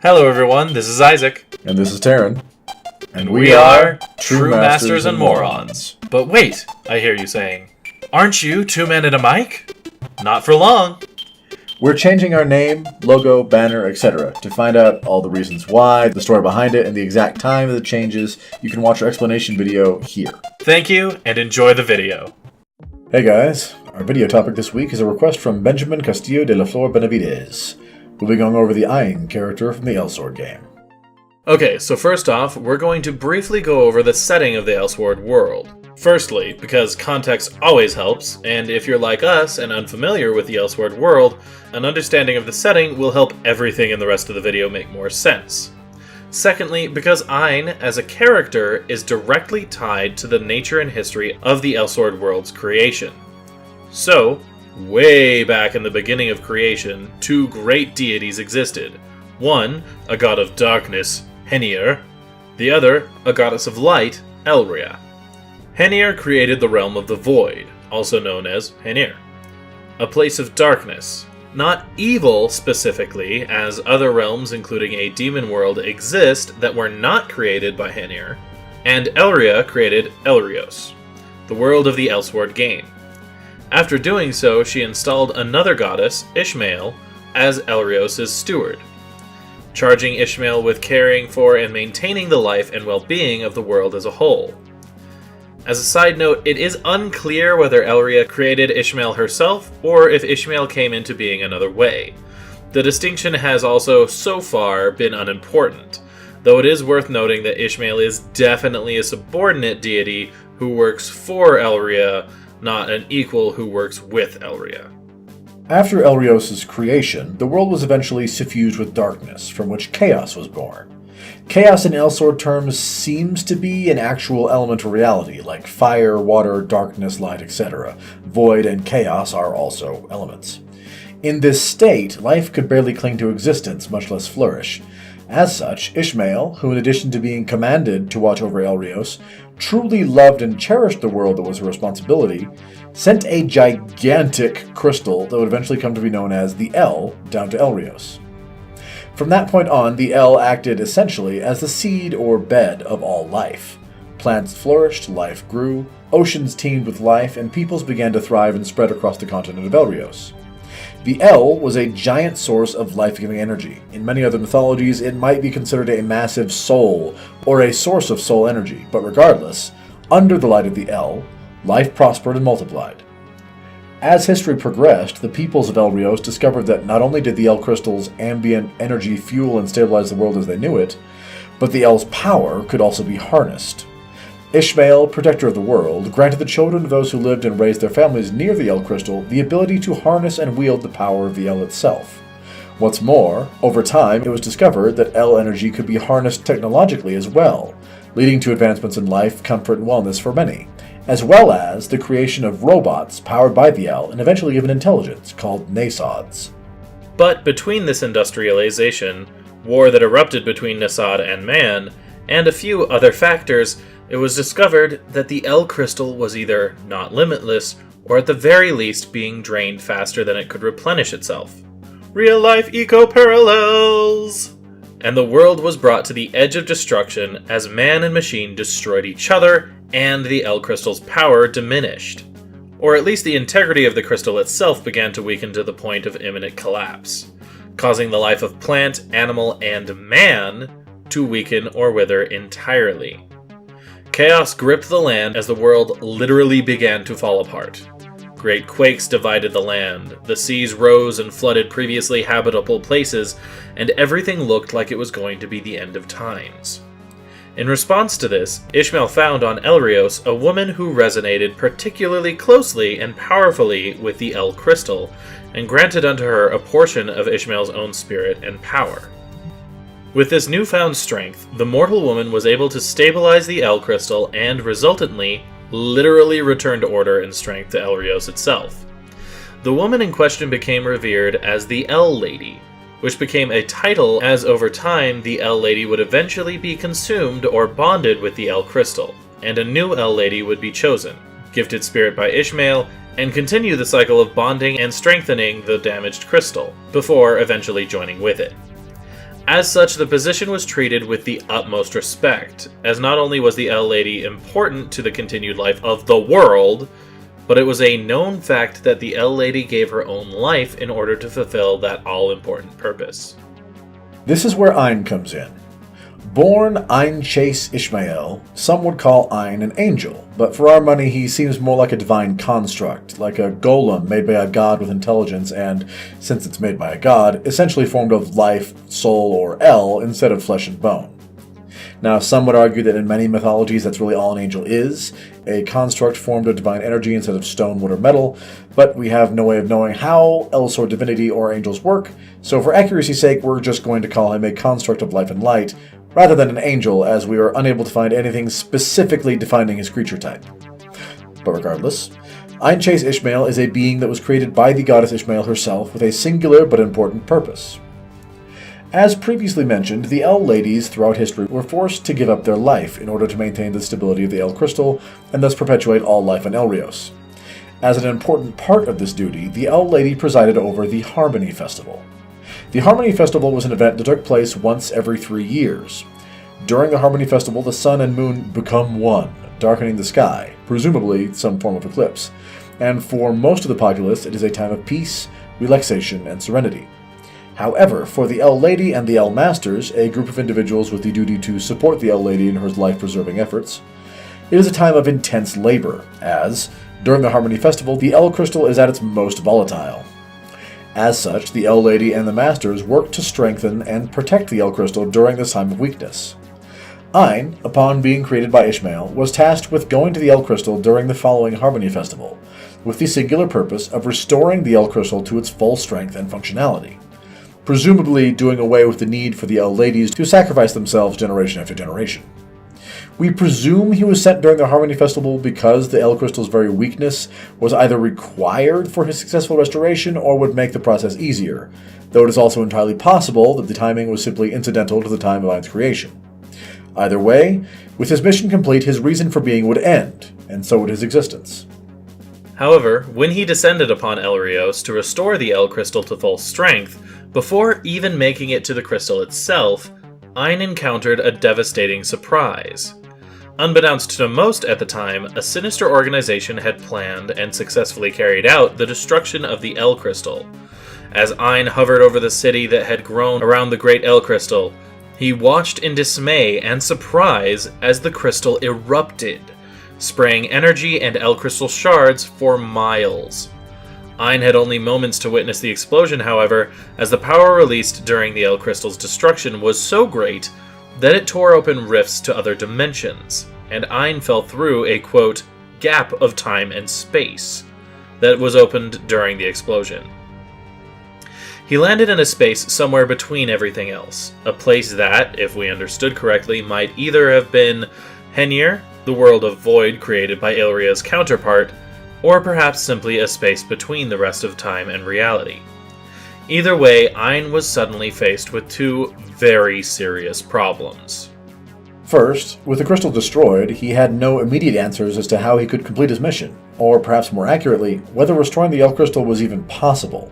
Hello everyone, this is Isaac. And this is Taryn. And we are True Masters and Morons. But wait, I hear you saying, aren't you two men and a mic? Not for long. We're changing our name, logo, banner, etc. To find out all the reasons why, the story behind it, and the exact time of the changes, you can watch our explanation video here. Thank you, and enjoy the video. Hey guys, our video topic this week is a request from Benjamin Castillo de la Flor Benavides. We'll be going over the Ain character from the Elsword game. Okay, so first off, we're going to briefly go over the setting of the Elsword world. Firstly, because context always helps, and if you're like us and unfamiliar with the Elsword world, an understanding of the setting will help everything in the rest of the video make more sense. Secondly, because Ain, as a character, is directly tied to the nature and history of the Elsword world's creation. So, way back in the beginning of creation, two great deities existed. One, a god of darkness, Henir. The other, a goddess of light, Elrios. Henir created the realm of the void, also known as Henir, a place of darkness. Not evil specifically, as other realms including a demon world exist that were not created by Henir, and Elrios created Elrios, the world of the Elsword game. After doing so, she installed another goddess, Ishmael, as Elrios' steward, charging Ishmael with caring for and maintaining the life and well-being of the world as a whole. As a side note, it is unclear whether Elrios created Ishmael herself, or if Ishmael came into being another way. The distinction has also, so far, been unimportant, though it is worth noting that Ishmael is definitely a subordinate deity who works for Elrios, not an equal who works with Elrios. After Elrios' creation, the world was eventually suffused with darkness, from which chaos was born. Chaos in Elsword terms seems to be an actual elemental reality, like fire, water, darkness, light, etc. Void and chaos are also elements. In this state, life could barely cling to existence, much less flourish. As such, Ishmael, who in addition to being commanded to watch over Elrios, truly loved and cherished the world that was her responsibility, sent a gigantic crystal that would eventually come to be known as the El down to Elrios. From that point on, the El acted essentially as the seed or bed of all life. Plants flourished, life grew, oceans teemed with life, and peoples began to thrive and spread across the continent of Elrios. The El was a giant source of life-giving energy. In many other mythologies, it might be considered a massive soul, or a source of soul energy, but regardless, under the light of the El, life prospered and multiplied. As history progressed, the peoples of Elrios discovered that not only did the El crystal's ambient energy fuel and stabilize the world as they knew it, but the El's power could also be harnessed. Ishmael, protector of the world, granted the children of those who lived and raised their families near the El crystal the ability to harness and wield the power of the El itself. What's more, over time it was discovered that El energy could be harnessed technologically as well, leading to advancements in life, comfort, and wellness for many, as well as the creation of robots powered by the El and eventually given intelligence, called Nasods. But between this industrialization, war that erupted between Nasod and man, and a few other factors, it was discovered that the El crystal was either not limitless, or at the very least being drained faster than it could replenish itself. Real-life eco-parallels! And the world was brought to the edge of destruction as man and machine destroyed each other, and the El crystal's power diminished. Or at least the integrity of the crystal itself began to weaken to the point of imminent collapse, causing the life of plant, animal, and man to weaken or wither entirely. Chaos gripped the land as the world literally began to fall apart. Great quakes divided the land, the seas rose and flooded previously habitable places, and everything looked like it was going to be the end of times. In response to this, Ishmael found on Elrios a woman who resonated particularly closely and powerfully with the El crystal, and granted unto her a portion of Ishmael's own spirit and power. With this newfound strength, the mortal woman was able to stabilize the El crystal and, resultantly, literally returned order and strength to Elrios itself. The woman in question became revered as the El Lady, which became a title as over time the El Lady would eventually be consumed or bonded with the El crystal, and a new El Lady would be chosen, gifted spirit by Ishmael, and continue the cycle of bonding and strengthening the damaged crystal, before eventually joining with it. As such, the position was treated with the utmost respect, as not only was the El Lady important to the continued life of the world, but it was a known fact that the El Lady gave her own life in order to fulfill that all-important purpose. This is where Ain comes in. Born Ainchase Ishmael, some would call Ain an angel, but for our money he seems more like a divine construct, like a golem made by a god with intelligence and, since it's made by a god, essentially formed of life, soul, or El instead of flesh and bone. Now, some would argue that in many mythologies that's really all an angel is, a construct formed of divine energy instead of stone, wood, or metal, but we have no way of knowing how Elsword divinity or angels work, so for accuracy's sake we're just going to call him a construct of life and light, rather than an angel, as we are unable to find anything specifically defining his creature type. But regardless, Ainchase Ishmael is a being that was created by the Goddess Ishmael herself with a singular but important purpose. As previously mentioned, the El Ladies throughout history were forced to give up their life in order to maintain the stability of the El Crystal and thus perpetuate all life in Elrios. As an important part of this duty, the El Lady presided over the Harmony Festival. The Harmony Festival was an event that took place once every 3 years. During the Harmony Festival, the sun and moon become one, darkening the sky, presumably some form of eclipse, and for most of the populace it is a time of peace, relaxation, and serenity. However, for the El Lady and the El Masters, a group of individuals with the duty to support the El Lady in her life-preserving efforts, it is a time of intense labor, as, during the Harmony Festival, the El Crystal is at its most volatile. As such, the El Lady and the Masters work to strengthen and protect the El Crystal during this time of weakness. Ain, upon being created by Ishmael, was tasked with going to the El Crystal during the following Harmony Festival, with the singular purpose of restoring the El Crystal to its full strength and functionality, presumably doing away with the need for the El Ladies to sacrifice themselves generation after generation. We presume he was sent during the Harmony Festival because the El Crystal's very weakness was either required for his successful restoration or would make the process easier, though it is also entirely possible that the timing was simply incidental to the time of Ain's creation. Either way, with his mission complete, his reason for being would end, and so would his existence. However, when he descended upon Elrios to restore the El Crystal to full strength, before even making it to the crystal itself, Ain encountered a devastating surprise. Unbeknownst to most at the time, a sinister organization had planned and successfully carried out the destruction of the El Crystal. As Ain hovered over the city that had grown around the great El Crystal, he watched in dismay and surprise as the crystal erupted, spraying energy and El Crystal shards for miles. Ain had only moments to witness the explosion, however, as the power released during the El Crystal's destruction was so great that it tore open rifts to other dimensions, and Ain fell through a, quote, gap of time and space that was opened during the explosion. He landed in a space somewhere between everything else, a place that, if we understood correctly, might either have been Henir, the world of void created by Elrios' counterpart, or perhaps simply a space between the rest of time and reality. Either way, Ain was suddenly faced with two very serious problems. First, with the crystal destroyed, he had no immediate answers as to how he could complete his mission, or perhaps more accurately, whether restoring the El Crystal was even possible.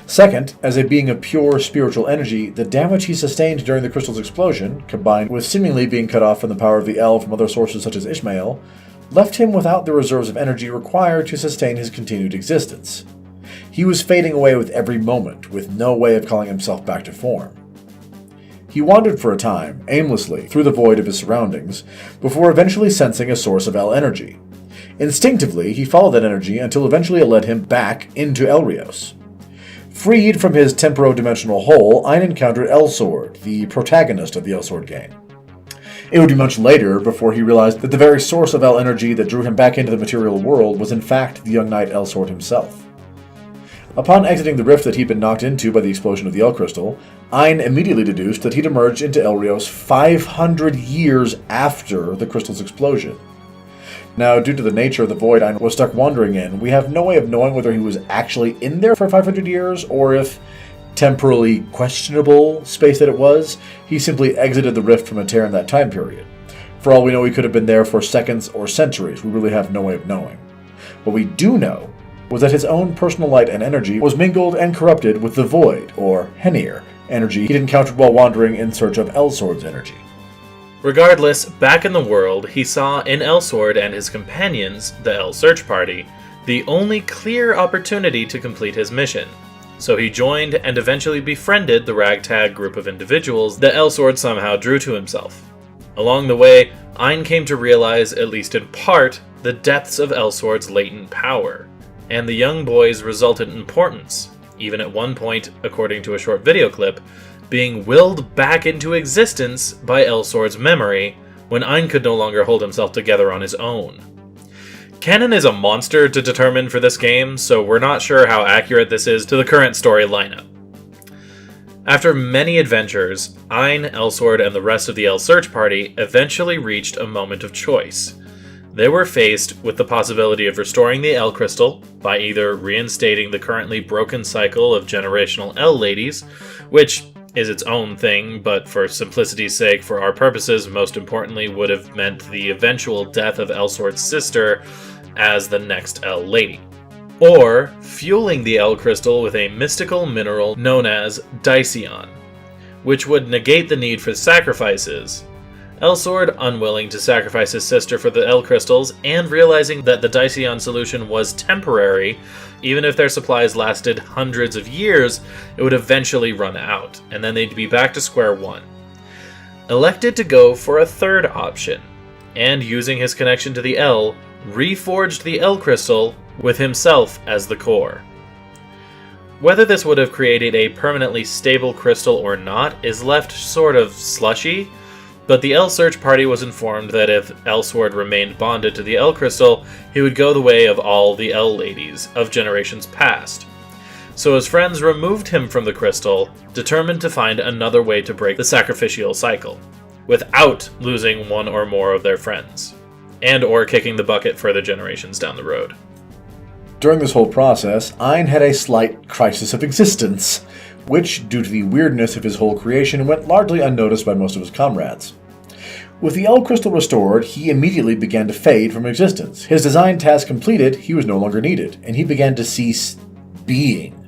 Second, as a being of pure spiritual energy, the damage he sustained during the crystal's explosion, combined with seemingly being cut off from the power of the El from other sources such as Ishmael, left him without the reserves of energy required to sustain his continued existence. He was fading away with every moment, with no way of calling himself back to form. He wandered for a time, aimlessly, through the void of his surroundings, before eventually sensing a source of El energy. Instinctively, he followed that energy until eventually it led him back into Elrios. Freed from his temporo-dimensional hole, Ain encountered Elsword, the protagonist of the Elsword game. It would be much later before he realized that the very source of El energy that drew him back into the material world was in fact the young knight Elsword himself. Upon exiting the rift that he'd been knocked into by the explosion of the El Crystal, Ain immediately deduced that he'd emerged into Elrios 500 years after the crystal's explosion. Now, due to the nature of the void Ain was stuck wandering in, we have no way of knowing whether he was actually in there for 500 years, or if, temporally questionable space that it was, he simply exited the rift from a tear in that time period. For all we know, he could have been there for seconds or centuries. We really have no way of knowing. What we do know was that his own personal light and energy was mingled and corrupted with the void, or Henir, energy he'd encountered while wandering in search of Elsword's energy. Regardless, back in the world, he saw in Elsword and his companions, the El Search Party, the only clear opportunity to complete his mission. So he joined and eventually befriended the ragtag group of individuals that Elsword somehow drew to himself. Along the way, Ain came to realize, at least in part, the depths of Elsword's latent power, and the young boy's resultant importance, even at one point, according to a short video clip, being willed back into existence by Elsword's memory when Ain could no longer hold himself together on his own. Canon is a monster to determine for this game, so we're not sure how accurate this is to the current story lineup. After many adventures, Ain, Elsword, and the rest of the El Search Party eventually reached a moment of choice. They were faced with the possibility of restoring the El Crystal by either reinstating the currently broken cycle of generational El Ladies, which is its own thing, but for simplicity's sake, for our purposes, most importantly would have meant the eventual death of Elsword's sister as the next El Lady. Or fueling the El Crystal with a mystical mineral known as Dicyon, which would negate the need for sacrifices. Elsword, unwilling to sacrifice his sister for the El Crystals, and realizing that the Dicyon solution was temporary, even if their supplies lasted hundreds of years, it would eventually run out, and then they'd be back to square one. Elected to go for a third option, and using his connection to the El, reforged the El Crystal with himself as the core. Whether this would have created a permanently stable crystal or not is left sort of slushy, but the El Search Party was informed that if Elsword remained bonded to the El Crystal, he would go the way of all the El Ladies of generations past. So his friends removed him from the crystal, determined to find another way to break the sacrificial cycle, without losing one or more of their friends, and or kicking the bucket further generations down the road. During this whole process, Ain had a slight crisis of existence, which, due to the weirdness of his whole creation, went largely unnoticed by most of his comrades. With the El Crystal restored, he immediately began to fade from existence. His design task completed, he was no longer needed, and he began to cease being.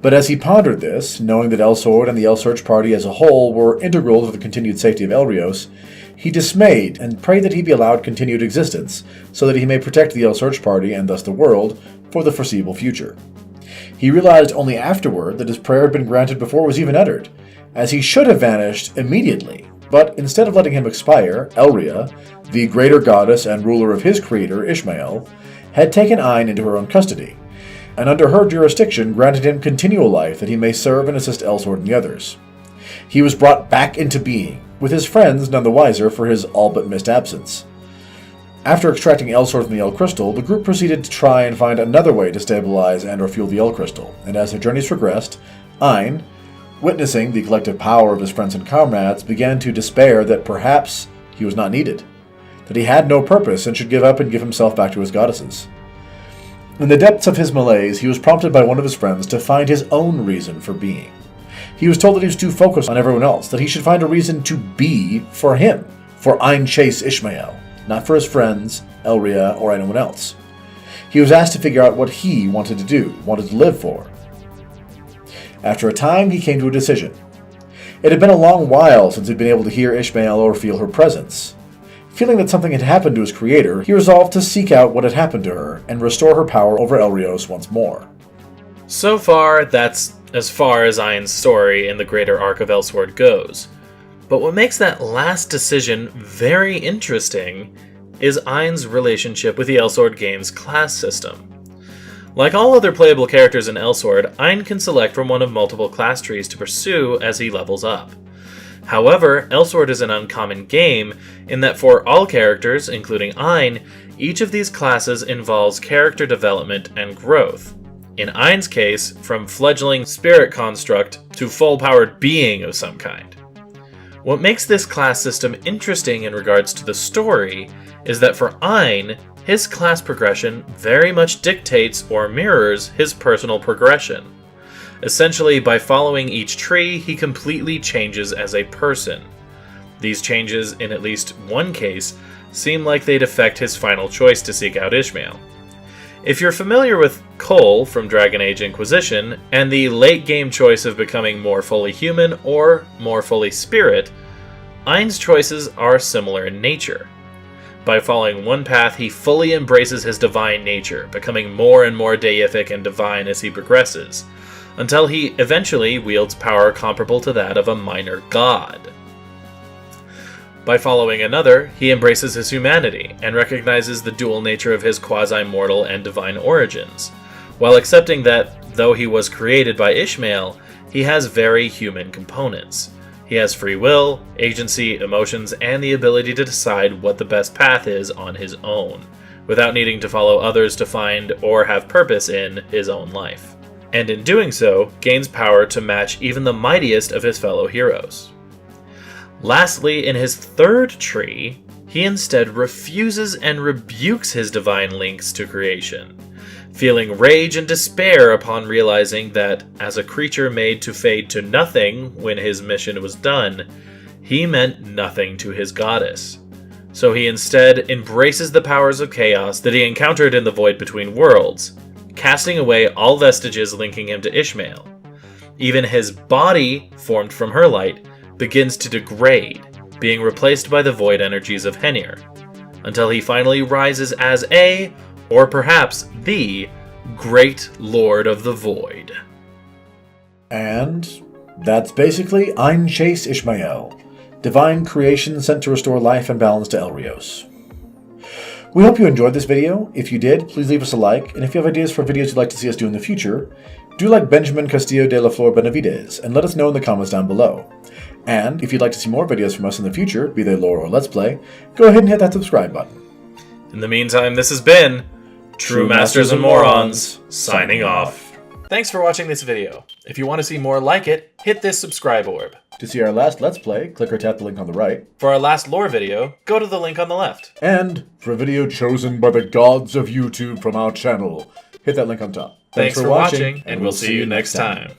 But as he pondered this, knowing that Elsword and the El Search Party as a whole were integral to the continued safety of Elrios, he dismayed and prayed that he be allowed continued existence, so that he may protect the El Search Party, and thus the world, for the foreseeable future. He realized only afterward that his prayer had been granted before it was even uttered, as he should have vanished immediately, but instead of letting him expire, Elria, the greater goddess and ruler of his creator, Ishmael, had taken Ain into her own custody, and under her jurisdiction granted him continual life that he may serve and assist Elsword and the others. He was brought back into being, with his friends none the wiser for his all but missed absence. After extracting Elsword from the El Crystal, the group proceeded to try and find another way to stabilize and refuel the El Crystal, and as their journeys progressed, Ain, witnessing the collective power of his friends and comrades, began to despair that perhaps he was not needed, that he had no purpose and should give up and give himself back to his goddesses. In the depths of his malaise, he was prompted by one of his friends to find his own reason for being. He was told that he was too focused on everyone else, that he should find a reason to be for him, for Ainchase Ishmael, not for his friends, Elria, or anyone else. He was asked to figure out what he wanted to do, wanted to live for. After a time, he came to a decision. It had been a long while since he'd been able to hear Ishmael or feel her presence. Feeling that something had happened to his creator, he resolved to seek out what had happened to her and restore her power over Elrios once more. So far, that's as far as Ain's story in the greater arc of Elsword goes. But what makes that last decision very interesting is Ain's relationship with the Elsword game's class system. Like all other playable characters in Elsword, Ain can select from one of multiple class trees to pursue as he levels up. However, Elsword is an uncommon game in that for all characters, including Ain, each of these classes involves character development and growth. In Ain's case, from fledgling spirit construct to full-powered being of some kind. What makes this class system interesting in regards to the story is that for Ain, his class progression very much dictates or mirrors his personal progression. Essentially, by following each tree, he completely changes as a person. These changes, in at least one case, seem like they'd affect his final choice to seek out Ishmael. If you're familiar with Cole from Dragon Age Inquisition, and the late-game choice of becoming more fully human or more fully spirit, Ain's choices are similar in nature. By following one path, he fully embraces his divine nature, becoming more and more deific and divine as he progresses, until he eventually wields power comparable to that of a minor god. By following another, he embraces his humanity and recognizes the dual nature of his quasi-mortal and divine origins, while accepting that, though he was created by Ishmael, he has very human components. He has free will, agency, emotions, and the ability to decide what the best path is on his own, without needing to follow others to find or have purpose in his own life. And in doing so, gains power to match even the mightiest of his fellow heroes. Lastly, in his third tree, he instead refuses and rebukes his divine links to creation, feeling rage and despair upon realizing that, as a creature made to fade to nothing when his mission was done, he meant nothing to his goddess. So he instead embraces the powers of chaos that he encountered in the void between worlds, casting away all vestiges linking him to Ishmael. Even his body, formed from her light, begins to degrade, being replaced by the void energies of Henir, until he finally rises as a, or perhaps the, Great Lord of the Void. And that's basically Ainchase Ishmael, divine creation sent to restore life and balance to Elrios. We hope you enjoyed this video. If you did, please leave us a like, and if you have ideas for videos you'd like to see us do in the future, do like Benjamin Castillo de la Flor Benavides, and let us know in the comments down below. And if you'd like to see more videos from us in the future, be they lore or let's play, go ahead and hit that subscribe button. In the meantime, this has been True Masters and Morons, signing off. Thanks for watching this video. If you want to see more like it, hit this subscribe orb. To see our last Let's Play, click or tap the link on the right. For our last lore video, go to the link on the left. And for a video chosen by the gods of YouTube from our channel, hit that link on top. Thanks for watching, and we'll see you next time.